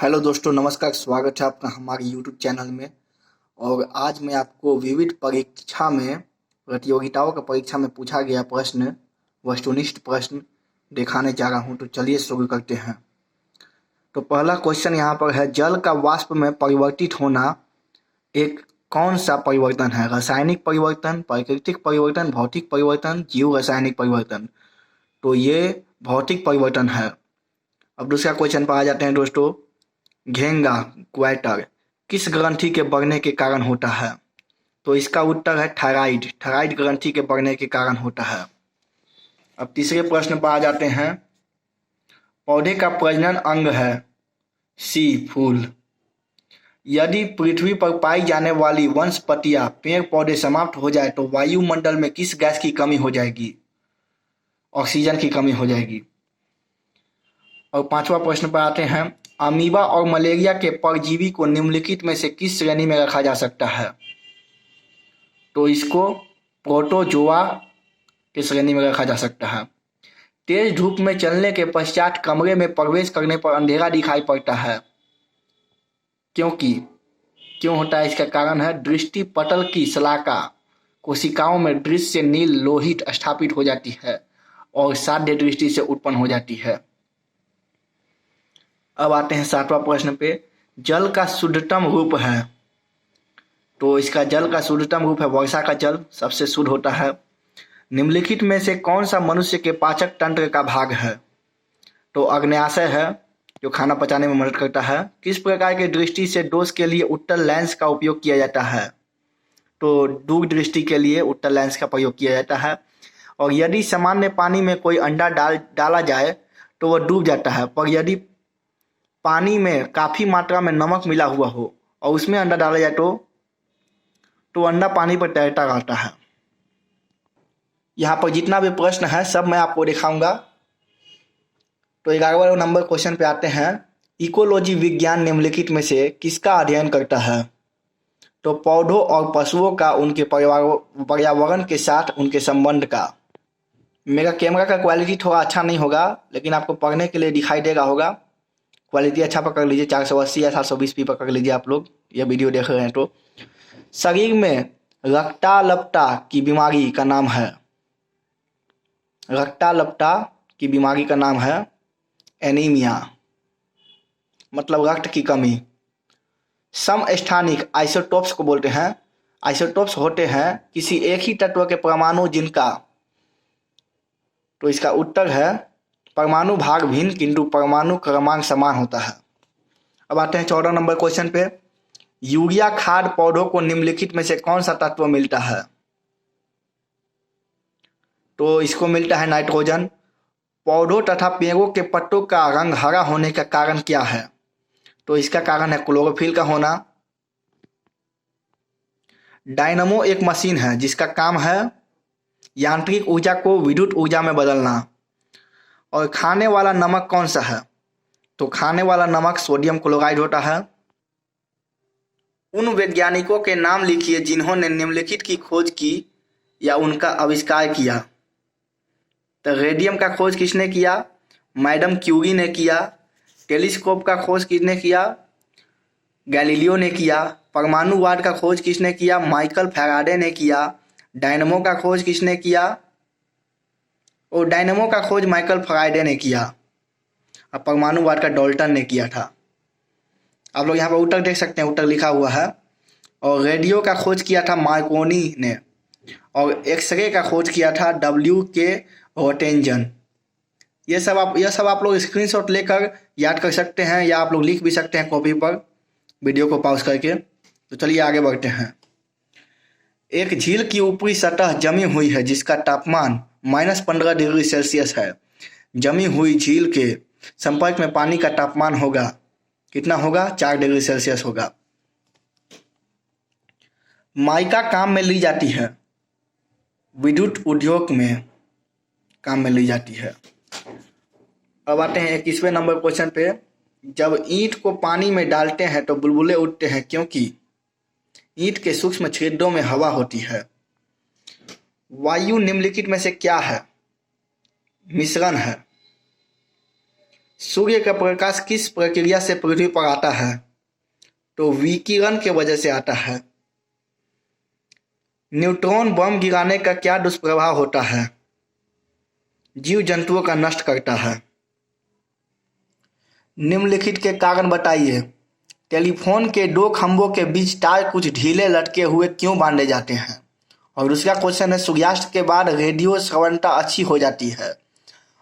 Hello दोस्तों, नमस्कार। स्वागत है आपका हमारे यूट्यूब चैनल में। और आज मैं आपको विविध परीक्षा में प्रतियोगिताओं का परीक्षा में पूछा गया प्रश्न, वस्तुनिष्ठ प्रश्न दिखाने जा रहा हूं। तो चलिए शुरू करते हैं। तो पहला क्वेश्चन यहाँ पर है, जल का वाष्प में परिवर्तित होना एक कौन सा परिवर्तन है? रासायनिक परिवर्तन, प्राकृतिक परिवर्तन, भौतिक परिवर्तन, जीव रासायनिक परिवर्तन। तो ये भौतिक परिवर्तन है। अब दूसरा क्वेश्चन पर आ जाते हैं दोस्तों। घेंगा क्वेटर किस ग्रंथि के बढ़ने के कारण होता है? तो इसका उत्तर है थायराइड। थायराइड ग्रंथि के बढ़ने के कारण होता है। अब तीसरे प्रश्न पर आ जाते हैं। पौधे का प्रजनन अंग है सी फूल। यदि पृथ्वी पर पाई जाने वाली वनस्पतियां पेड़ पौधे समाप्त हो जाए तो वायुमंडल में किस गैस की कमी हो जाएगी? ऑक्सीजन की कमी हो जाएगी। और पांचवा प्रश्न पर आते हैं। अमीबा और मलेरिया के परजीवी को निम्नलिखित में से किस श्रेणी में रखा जा सकता है? तो इसको प्रोटोजोआ की श्रेणी में रखा जा सकता है। तेज धूप में चलने के पश्चात कमरे में प्रवेश करने पर अंधेरा दिखाई पड़ता है, क्यों होता है? इसका कारण है दृष्टि पटल की शलाका कोशिकाओं में दृश्य नील लोहित स्थापित हो जाती है और साध्य दृष्टि से उत्पन्न हो जाती है। अब आते हैं सातवां प्रश्न पे। जल का शुद्धतम रूप है। तो इसका जल का शुद्धतम रूप है वर्षा का जल, सबसे शुद्ध होता है। निम्नलिखित में से कौन सा मनुष्य के पाचक तंत्र का भाग है? तो अग्न्याशय है, जो खाना पचाने में मदद करता है। किस प्रकार की दृष्टि से दोष के लिए उत्तल लेंस का उपयोग किया जाता है? तो दूर दृष्टि के लिए उत्तल लेंस का प्रयोग किया जाता है। और यदि सामान्य पानी में कोई अंडा डाला जाए तो वह डूब जाता है, पर यदि पानी में काफी मात्रा में नमक मिला हुआ हो और उसमें अंडा डाला जाए तो अंडा पानी पर तैरता रहता है। यहाँ पर जितना भी प्रश्न है सब मैं आपको दिखाऊंगा। तो 11वें नंबर क्वेश्चन पे आते हैं। इकोलॉजी विज्ञान निम्नलिखित में से किसका अध्ययन करता है? तो पौधों और पशुओं का, उनके पर्यावरण के साथ उनके संबंध का। मेरा कैमरा का क्वालिटी थोड़ा अच्छा नहीं होगा, लेकिन आपको पढ़ने के लिए दिखाई देगा होगा। क्वालिटी अच्छा पकड़ लीजिए, 480 या 720p पकड़ लीजिए आप लोग ये वीडियो देख रहे हैं तो। शरीर में रक्ताल्पता की बीमारी का नाम है, रक्ताल्पता की बीमारी का नाम है एनीमिया, मतलब रक्त की कमी। समस्थानिक आइसोटोप्स को बोलते हैं। आइसोटोप्स होते हैं किसी एक ही तत्व के परमाणु जिनका, तो इसका उत्तर है परमाणु भाग भिन्न किंतु परमाणु क्रमांक समान होता है। अब आते हैं 14 नंबर क्वेश्चन पे। यूरिया खाद पौधों को निम्नलिखित में से कौन सा तत्व मिलता है? तो इसको मिलता है नाइट्रोजन। पौधों तथा पेड़ों के पत्तों का रंग हरा होने का कारण क्या है? तो इसका कारण है क्लोरोफिल का होना। डायनमो एक मशीन है जिसका काम है यांत्रिक ऊर्जा को विद्युत ऊर्जा में बदलना। और खाने वाला नमक कौन सा है? तो खाने वाला नमक सोडियम क्लोराइड होता है। उन वैज्ञानिकों के नाम लिखिए जिन्होंने निम्नलिखित की खोज की या उनका आविष्कार किया। तो रेडियम का खोज किसने किया? मैडम क्यूरी ने किया। टेलीस्कोप का खोज किसने किया? गैलीलियो ने किया। परमाणुवाद का खोज किसने किया? माइकल फैराडे ने किया। डायनमो का खोज किसने किया? और डायनमो का खोज माइकल फैराडे ने किया। और परमाणुवाद का डाल्टन ने किया था। आप लोग यहाँ पर उत्तर देख सकते हैं, उत्तर लिखा हुआ है। और रेडियो का खोज किया था मार्कोनी ने। और एक्सरे का खोज किया था W.K. रोटेंजन। ये सब आप लोग स्क्रीनशॉट लेकर याद कर सकते हैं या आप लोग लिख भी सकते हैं कॉपी पर वीडियो को पॉज करके। तो चलिए आगे बढ़ते हैं। एक झील की ऊपरी सतह जमी हुई है जिसका तापमान -15 डिग्री सेल्सियस है। जमी हुई झील के संपर्क में पानी का तापमान होगा, कितना होगा? 4 डिग्री सेल्सियस होगा। माइका काम में ली जाती है, विद्युत उद्योग में काम में ली जाती है। अब आते हैं 21वें नंबर क्वेश्चन पे। जब ईंट को पानी में डालते हैं तो बुलबुले उठते हैं, क्योंकि ईंट के सूक्ष्म छेदों में हवा होती है। वायु निम्नलिखित में से क्या है? मिश्रण है। सूर्य का प्रकाश किस प्रक्रिया से पृथ्वी पर आता है? तो विकिरण के वजह से आता है। न्यूट्रॉन बम गिराने का क्या दुष्प्रभाव होता है? जीव जंतुओं का नष्ट करता है। निम्नलिखित के कारण बताइए। टेलीफोन के दो खंभों के बीच तार कुछ ढीले लटके हुए क्यों बांधे जाते हैं? और दूसरा क्वेश्चन है, सूर्यास्त के बाद रेडियो श्रवणता अच्छी हो जाती है।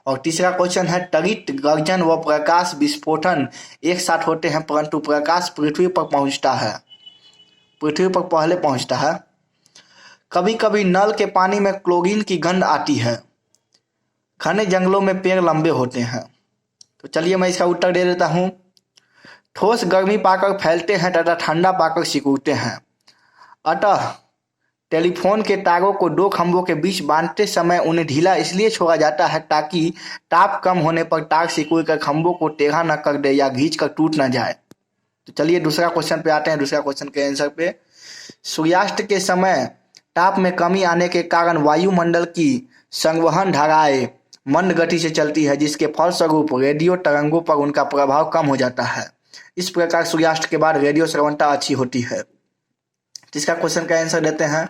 और तीसरा क्वेश्चन है, त्वरित गर्जन व प्रकाश विस्फोटन एक साथ होते हैं परंतु प्रकाश पृथ्वी पर पहुंचता है, पृथ्वी पर पहले पहुंचता है। कभी कभी नल के पानी में क्लोरीन की गंध आती है। घने जंगलों में पेड़ लंबे होते हैं। तो चलिए मैं इसका उत्तर दे देता हूँ। ठोस गर्मी पाकर फैलते हैं तथा ठंडा पाकर सिकुड़ते हैं। अतः टेलीफोन के तारों को दो खंभों के बीच बांधते समय उन्हें ढीला इसलिए छोड़ा जाता है ताकि ताप कम होने पर तार सिकुड़ कर खंभों को टेढ़ा न कर दे या घींच कर टूट न जाए। तो चलिए दूसरा क्वेश्चन पे आते हैं। दूसरा क्वेश्चन के आंसर पे, सूर्यास्त के समय ताप में कमी आने के कारण वायुमंडल की संवहन धाराएं मंद गति से चलती है, जिसके फलस्वरूप रेडियो तरंगों पर उनका प्रभाव कम हो जाता है। इस प्रकार सूर्यास्त के बाद रेडियो श्रवणता अच्छी होती है। तीसरा क्वेश्चन का आंसर देते हैं।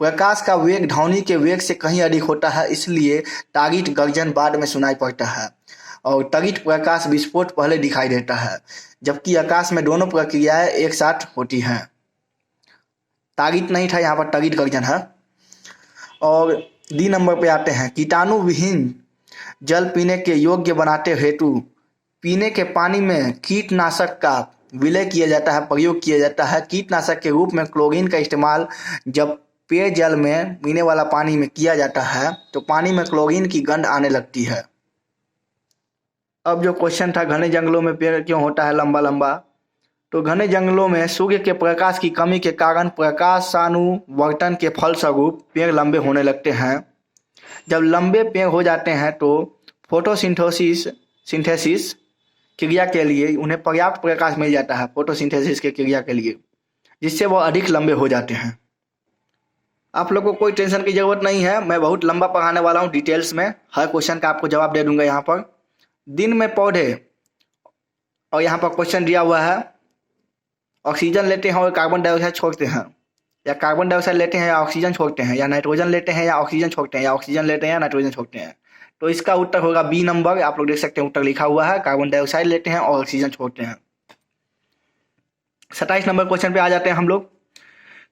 प्रकाश का वेग ध्वनि के वेग से कहीं अधिक होता है, इसलिए तारित गर्जन बाद में सुनाई पड़ता है और त्वरित प्रकाश विस्फोट पहले दिखाई देता है, जबकि आकाश में दोनों प्रक्रियाएं एक साथ होती हैं। तारित नहीं था, यहाँ पर त्वरित गर्जन है। और डी नंबर पे आते हैं। कीटाणु विहीन जल पीने के योग्य बनाते हेतु पीने के पानी में कीटनाशक का विलय किया जाता है, प्रयोग किया जाता है। कीटनाशक के रूप में क्लोरीन का इस्तेमाल जब पेयजल में पीने वाला पानी में किया जाता है तो पानी में क्लोरीन की गंध आने लगती है। अब जो क्वेश्चन था, घने जंगलों में पेड़ क्यों होता है लंबा लंबा? तो घने जंगलों में सूर्य के प्रकाश की कमी के कारण प्रकाशानुवर्तन के फलस्वरूप पेड़ लंबे होने लगते हैं। जब लंबे पेड़ हो जाते हैं तो फोटोसिंथेसिस क्रिया के लिए उन्हें पर्याप्त प्रकाश मिल जाता है, फोटोसिंथेसिस के क्रिया के लिए, जिससे वह अधिक लंबे हो जाते हैं। आप लोगों को कोई टेंशन की जरूरत नहीं है, मैं बहुत लंबा पढ़ाने वाला हूँ डिटेल्स में। हर क्वेश्चन का आपको जवाब दे दूंगा। यहाँ पर दिन में पौधे, और यहाँ पर क्वेश्चन दिया हुआ है, ऑक्सीजन लेते हैं और कार्बन डाइऑक्साइड छोड़ते हैं, या कार्बन डाइऑक्साइड लेते हैं या ऑक्सीजन छोड़ते हैं, या नाइट्रोजन लेते हैं या ऑक्सीजन छोड़ते हैं, या ऑक्सीजन लेते हैं या नाइट्रोजन छोड़ते हैं। तो इसका उत्तर होगा बी नंबर। आप लोग देख सकते हैं उत्तर लिखा हुआ है, कार्बन डाइऑक्साइड लेते हैं और ऑक्सीजन छोड़ते हैं। 27 नंबर क्वेश्चन पे आ जाते हैं हम लोग।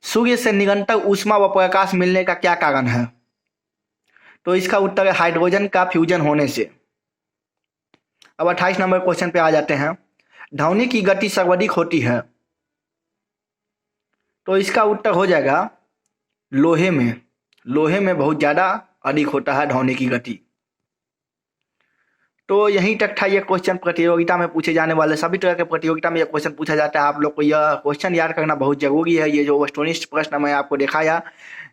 सूर्य से निरंतर ऊष्मा व प्रकाश मिलने का क्या कारण है? तो इसका उत्तर है हाइड्रोजन का फ्यूजन होने से। अब 28 नंबर क्वेश्चन पे आ जाते हैं। ध्वनि की गति सर्वाधिक होती है, तो इसका उत्तर हो जाएगा लोहे में। लोहे में बहुत ज़्यादा अधिक होता है ध्वनि की गति। तो यहीं तक था ये क्वेश्चन। प्रतियोगिता में पूछे जाने वाले सभी तरह के प्रतियोगिता में ये क्वेश्चन पूछा जाता है। आप लोग को यह क्वेश्चन याद करना बहुत जरूरी है। ये जो वस्तुनिष्ठ प्रश्न मैं आपको दिखाया,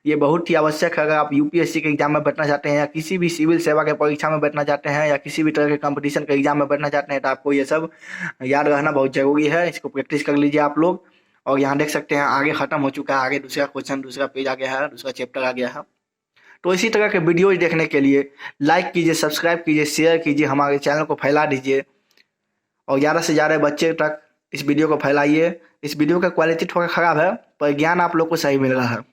ये बहुत ही आवश्यक है अगर आप यूपीएससी के एग्जाम में बैठना चाहते हैं, या किसी भी सिविल सेवा के परीक्षा में बैठना चाहते हैं, या किसी भी तरह के कंपटीशन के एग्जाम में बैठना चाहते हैं, तो आपको ये सब याद रहना बहुत जरूरी है। इसको प्रैक्टिस कर लीजिए आप लोग। और यहाँ देख सकते हैं आगे खत्म हो चुका है, आगे दूसरा क्वेश्चन, दूसरा पेज आ गया है, दूसरा चैप्टर आ गया है। तो इसी तरह के वीडियोज देखने के लिए लाइक कीजिए, सब्सक्राइब कीजिए, शेयर कीजिए, हमारे चैनल को फैला दीजिए और ज़्यादा से ज़्यादा बच्चे तक इस वीडियो को फैलाइए। इस वीडियो का क्वालिटी थोड़ा ख़राब है पर ज्ञान आप लोग को सही मिल रहा है।